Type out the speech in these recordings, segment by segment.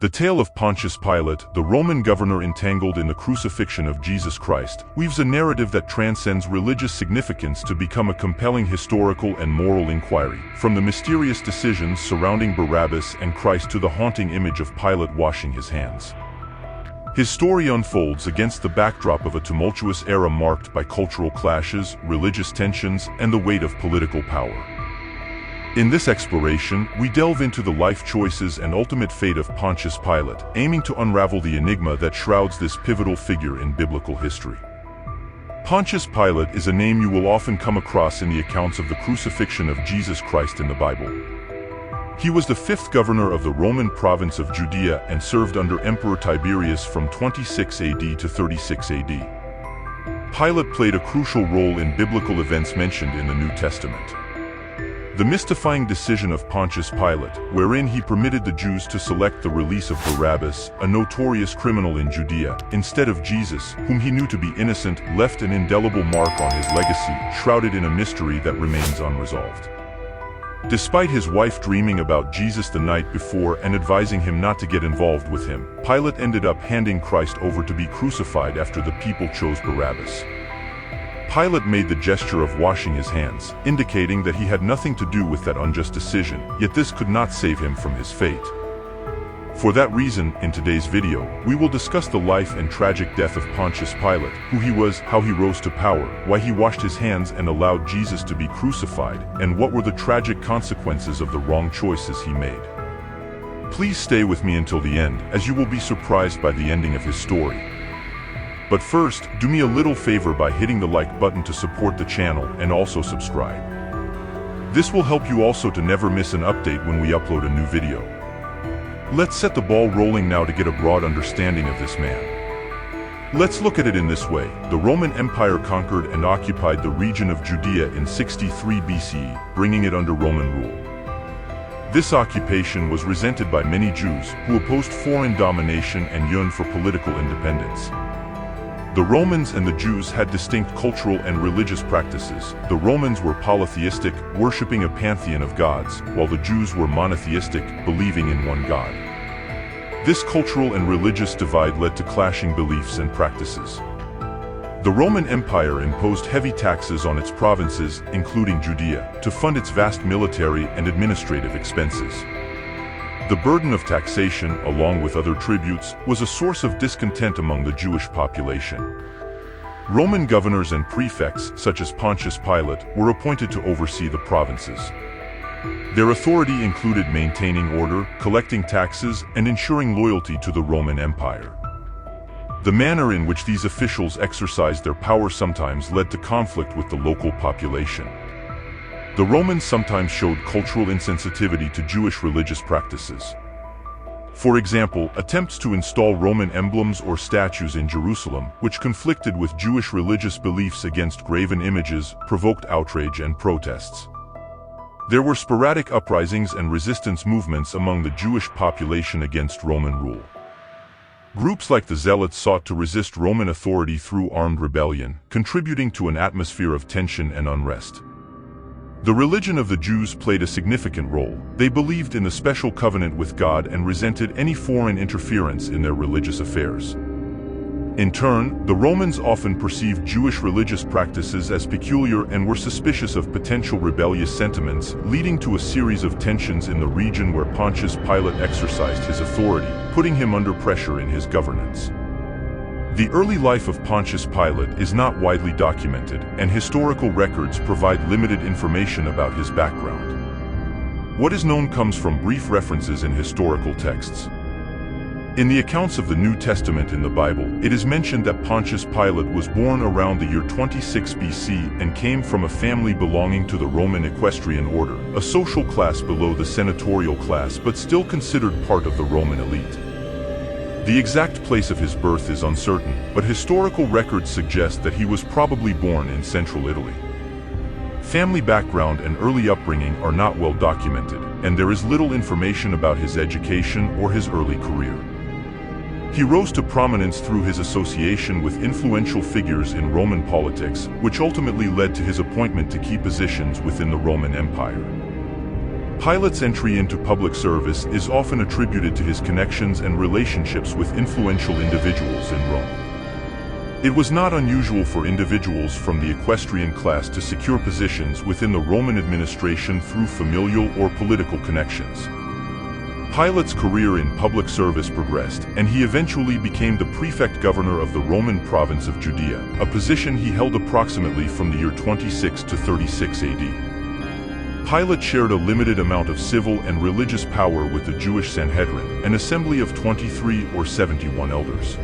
The tale of Pontius Pilate, the Roman governor entangled in the crucifixion of Jesus Christ, weaves a narrative that transcends religious significance to become a compelling historical and moral inquiry. From the mysterious decisions surrounding Barabbas and Christ to the haunting image of Pilate washing his hands. His story unfolds against the backdrop of a tumultuous era marked by cultural clashes, religious tensions, and the weight of political power. In this exploration, we delve into the life choices and ultimate fate of Pontius Pilate, aiming to unravel the enigma that shrouds this pivotal figure in biblical history. Pontius Pilate is a name you will often come across in the accounts of the crucifixion of Jesus Christ in the Bible. He was the fifth governor of the Roman province of Judea and served under Emperor Tiberius from 26 AD to 36 AD. Pilate played a crucial role in biblical events mentioned in the New Testament. The mystifying decision of Pontius Pilate, wherein he permitted the Jews to select the release of Barabbas, a notorious criminal in Judea, instead of Jesus, whom he knew to be innocent, left an indelible mark on his legacy, shrouded in a mystery that remains unresolved. Despite his wife dreaming about Jesus the night before and advising him not to get involved with him, Pilate ended up handing Christ over to be crucified after the people chose Barabbas. Pilate made the gesture of washing his hands, indicating that he had nothing to do with that unjust decision, yet this could not save him from his fate. For that reason, in today's video, we will discuss the life and tragic death of Pontius Pilate, who he was, how he rose to power, why he washed his hands and allowed Jesus to be crucified, and what were the tragic consequences of the wrong choices he made. Please stay with me until the end, as you will be surprised by the ending of his story. But first, do me a little favor by hitting the like button to support the channel and also subscribe. This will help you also to never miss an update when we upload a new video. Let's set the ball rolling now to get a broad understanding of this man. Let's look at it in this way. The Roman Empire conquered and occupied the region of Judea in 63 BCE, bringing it under Roman rule. This occupation was resented by many Jews who opposed foreign domination and yearned for political independence. The Romans and the Jews had distinct cultural and religious practices. The Romans were polytheistic, worshipping a pantheon of gods, while the Jews were monotheistic, believing in one God. This cultural and religious divide led to clashing beliefs and practices. The Roman Empire imposed heavy taxes on its provinces, including Judea, to fund its vast military and administrative expenses. The burden of taxation, along with other tributes, was a source of discontent among the Jewish population. Roman governors and prefects, such as Pontius Pilate, were appointed to oversee the provinces. Their authority included maintaining order, collecting taxes, and ensuring loyalty to the Roman Empire. The manner in which these officials exercised their power sometimes led to conflict with the local population. The Romans sometimes showed cultural insensitivity to Jewish religious practices. For example, attempts to install Roman emblems or statues in Jerusalem, which conflicted with Jewish religious beliefs against graven images, provoked outrage and protests. There were sporadic uprisings and resistance movements among the Jewish population against Roman rule. Groups like the Zealots sought to resist Roman authority through armed rebellion, contributing to an atmosphere of tension and unrest. The religion of the Jews played a significant role. They believed in the special covenant with God and resented any foreign interference in their religious affairs. In turn, the Romans often perceived Jewish religious practices as peculiar and were suspicious of potential rebellious sentiments, leading to a series of tensions in the region where Pontius Pilate exercised his authority, putting him under pressure in his governance. The early life of Pontius Pilate is not widely documented, and historical records provide limited information about his background. What is known comes from brief references in historical texts. In the accounts of the New Testament in the Bible, it is mentioned that Pontius Pilate was born around the year 26 BC and came from a family belonging to the Roman equestrian order, a social class below the senatorial class but still considered part of the Roman elite. The exact place of his birth is uncertain, but historical records suggest that he was probably born in central Italy. Family background and early upbringing are not well documented, and there is little information about his education or his early career. He rose to prominence through his association with influential figures in Roman politics, which ultimately led to his appointment to key positions within the Roman Empire. Pilate's entry into public service is often attributed to his connections and relationships with influential individuals in Rome. It was not unusual for individuals from the equestrian class to secure positions within the Roman administration through familial or political connections. Pilate's career in public service progressed, and he eventually became the prefect governor of the Roman province of Judea, a position he held approximately from the year 26 to 36 AD. Pilate shared a limited amount of civil and religious power with the Jewish Sanhedrin, an assembly of 23 or 71 elders.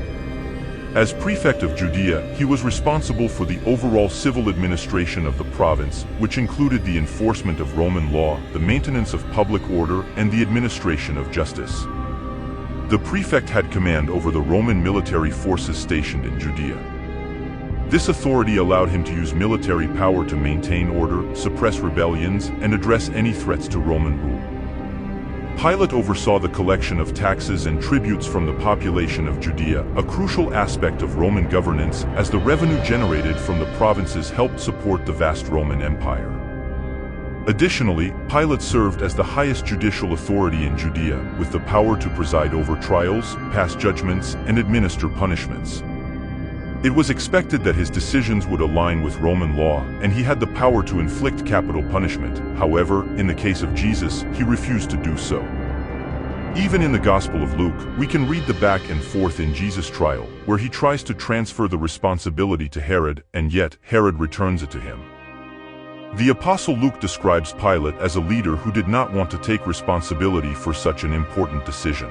As prefect of Judea, he was responsible for the overall civil administration of the province, which included the enforcement of Roman law, the maintenance of public order, and the administration of justice. The prefect had command over the Roman military forces stationed in Judea. This authority allowed him to use military power to maintain order, suppress rebellions, and address any threats to Roman rule. Pilate oversaw the collection of taxes and tributes from the population of Judea, a crucial aspect of Roman governance, as the revenue generated from the provinces helped support the vast Roman Empire. Additionally, Pilate served as the highest judicial authority in Judea, with the power to preside over trials, pass judgments, and administer punishments. It was expected that his decisions would align with Roman law, and he had the power to inflict capital punishment. However, in the case of Jesus, he refused to do so. Even in the Gospel of Luke, we can read the back and forth in Jesus' trial, where he tries to transfer the responsibility to Herod, and yet Herod returns it to him. The Apostle Luke describes Pilate as a leader who did not want to take responsibility for such an important decision.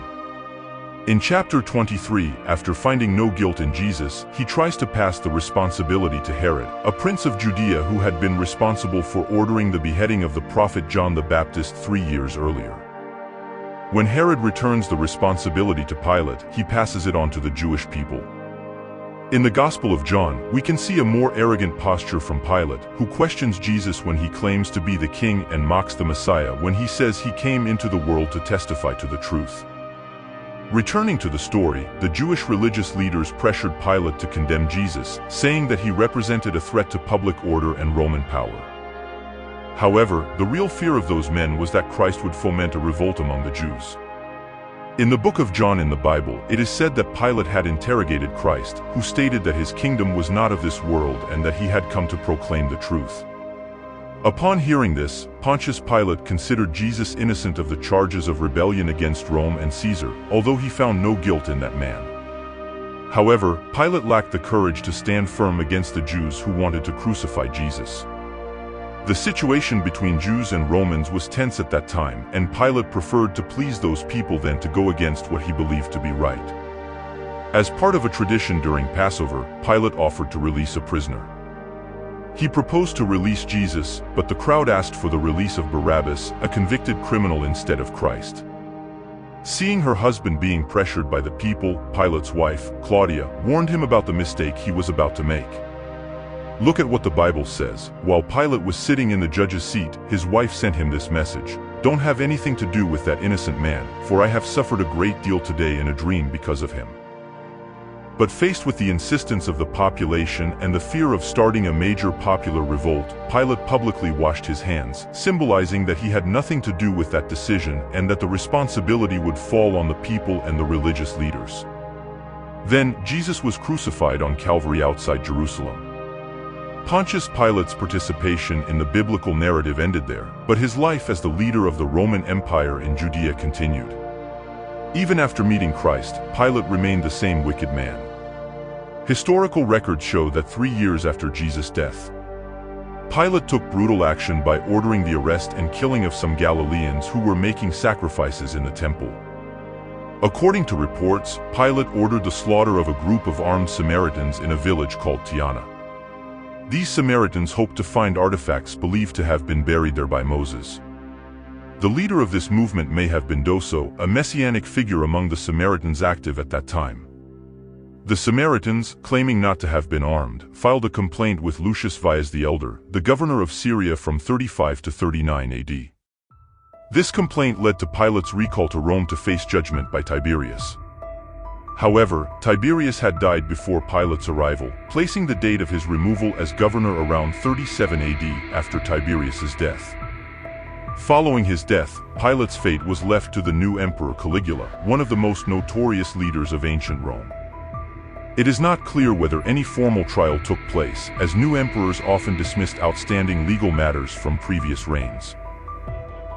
In chapter 23, after finding no guilt in Jesus, he tries to pass the responsibility to Herod, a prince of Judea who had been responsible for ordering the beheading of the prophet John the Baptist 3 years earlier. When Herod returns the responsibility to Pilate, he passes it on to the Jewish people. In the Gospel of John, we can see a more arrogant posture from Pilate, who questions Jesus when he claims to be the king and mocks the Messiah when he says he came into the world to testify to the truth. Returning to the story, the Jewish religious leaders pressured Pilate to condemn Jesus, saying that he represented a threat to public order and Roman power. However, the real fear of those men was that Christ would foment a revolt among the Jews. In the book of John in the Bible, it is said that Pilate had interrogated Christ, who stated that his kingdom was not of this world and that he had come to proclaim the truth. Upon hearing this, Pontius Pilate considered Jesus innocent of the charges of rebellion against Rome and Caesar, although he found no guilt in that man. However, Pilate lacked the courage to stand firm against the Jews who wanted to crucify Jesus. The situation between Jews and Romans was tense at that time, and Pilate preferred to please those people than to go against what he believed to be right. As part of a tradition during Passover, Pilate offered to release a prisoner. He proposed to release Jesus, but the crowd asked for the release of Barabbas, a convicted criminal, instead of Christ. Seeing her husband being pressured by the people, Pilate's wife, Claudia, warned him about the mistake he was about to make. Look at what the Bible says. While Pilate was sitting in the judge's seat, his wife sent him this message: "Don't have anything to do with that innocent man, for I have suffered a great deal today in a dream because of him." But faced with the insistence of the population and the fear of starting a major popular revolt, Pilate publicly washed his hands, symbolizing that he had nothing to do with that decision and that the responsibility would fall on the people and the religious leaders. Then, Jesus was crucified on Calvary outside Jerusalem. Pontius Pilate's participation in the biblical narrative ended there, but his life as the leader of the Roman Empire in Judea continued. Even after meeting Christ, Pilate remained the same wicked man. Historical records show that 3 years after Jesus' death, Pilate took brutal action by ordering the arrest and killing of some Galileans who were making sacrifices in the temple. According to reports, Pilate ordered the slaughter of a group of armed Samaritans in a village called Tiana. These Samaritans hoped to find artifacts believed to have been buried there by Moses. The leader of this movement may have been Doso, a messianic figure among the Samaritans active at that time. The Samaritans, claiming not to have been armed, filed a complaint with Lucius Vias the Elder, the governor of Syria from 35 to 39 AD. This complaint led to Pilate's recall to Rome to face judgment by Tiberius. However, Tiberius had died before Pilate's arrival, placing the date of his removal as governor around 37 AD after Tiberius's death. Following his death, Pilate's fate was left to the new emperor Caligula, one of the most notorious leaders of ancient Rome. It is not clear whether any formal trial took place, as new emperors often dismissed outstanding legal matters from previous reigns.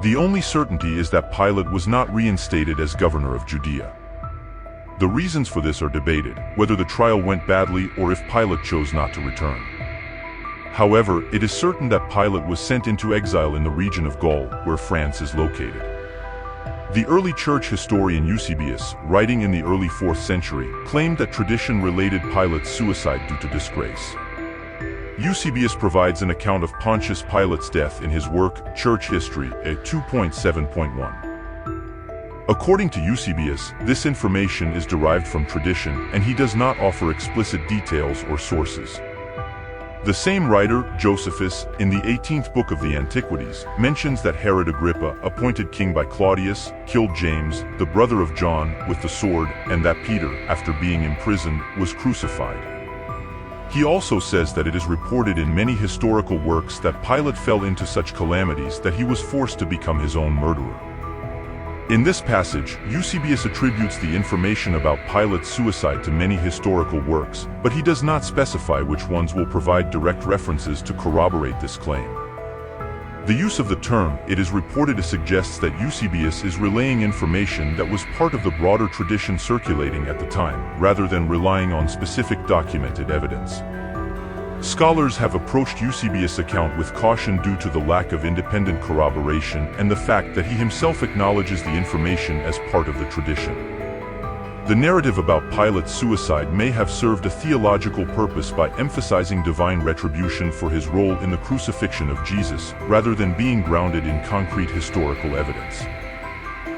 The only certainty is that Pilate was not reinstated as governor of Judea. The reasons for this are debated, whether the trial went badly or if Pilate chose not to return. However, it is certain that Pilate was sent into exile in the region of Gaul, where France is located. The early church historian Eusebius, writing in the early 4th century, claimed that tradition related Pilate's suicide due to disgrace. Eusebius provides an account of Pontius Pilate's death in his work, Church History, at 2.7.1. According to Eusebius, this information is derived from tradition, and he does not offer explicit details or sources. The same writer, Josephus, in the 18th book of the Antiquities, mentions that Herod Agrippa, appointed king by Claudius, killed James, the brother of John, with the sword, and that Peter, after being imprisoned, was crucified. He also says that it is reported in many historical works that Pilate fell into such calamities that he was forced to become his own murderer. In this passage, Eusebius attributes the information about Pilate's suicide to many historical works, but he does not specify which ones will provide direct references to corroborate this claim. The use of the term, "it is reported," suggests that Eusebius is relaying information that was part of the broader tradition circulating at the time, rather than relying on specific documented evidence. Scholars have approached Eusebius' account with caution due to the lack of independent corroboration and the fact that he himself acknowledges the information as part of the tradition. The narrative about Pilate's suicide may have served a theological purpose by emphasizing divine retribution for his role in the crucifixion of Jesus, rather than being grounded in concrete historical evidence.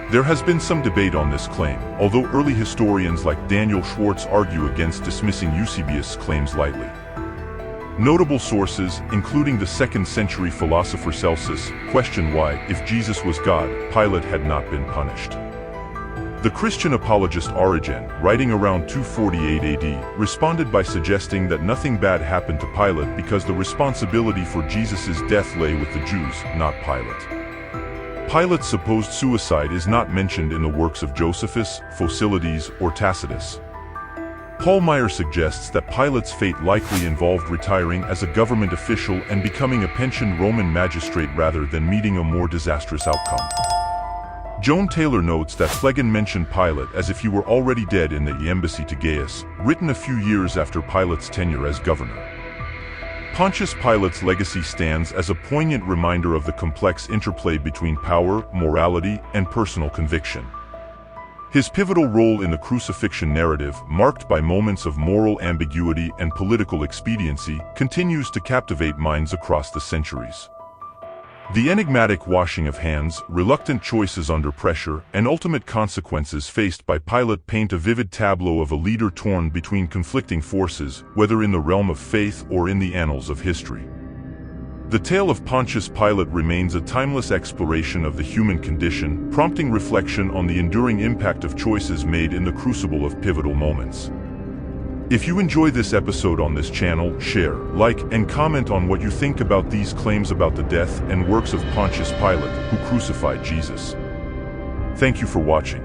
There has been some debate on this claim, although early historians like Daniel Schwartz argue against dismissing Eusebius' claims lightly. Notable sources, including the 2nd century philosopher Celsus, question why, if Jesus was God, Pilate had not been punished. The Christian apologist Origen, writing around 248 AD, responded by suggesting that nothing bad happened to Pilate because the responsibility for Jesus' death lay with the Jews, not Pilate. Pilate's supposed suicide is not mentioned in the works of Josephus, Phocylides, or Tacitus. Paul Meyer suggests that Pilate's fate likely involved retiring as a government official and becoming a pensioned Roman magistrate rather than meeting a more disastrous outcome. Joan Taylor notes that Phlegon mentioned Pilate as if he were already dead in the embassy to Gaius, written a few years after Pilate's tenure as governor. Pontius Pilate's legacy stands as a poignant reminder of the complex interplay between power, morality, and personal conviction. His pivotal role in the crucifixion narrative, marked by moments of moral ambiguity and political expediency, continues to captivate minds across the centuries. The enigmatic washing of hands, reluctant choices under pressure, and ultimate consequences faced by Pilate paint a vivid tableau of a leader torn between conflicting forces, whether in the realm of faith or in the annals of history. The tale of Pontius Pilate remains a timeless exploration of the human condition, prompting reflection on the enduring impact of choices made in the crucible of pivotal moments. If you enjoy this episode on this channel, share, like, and comment on what you think about these claims about the death and works of Pontius Pilate, who crucified Jesus. Thank you for watching.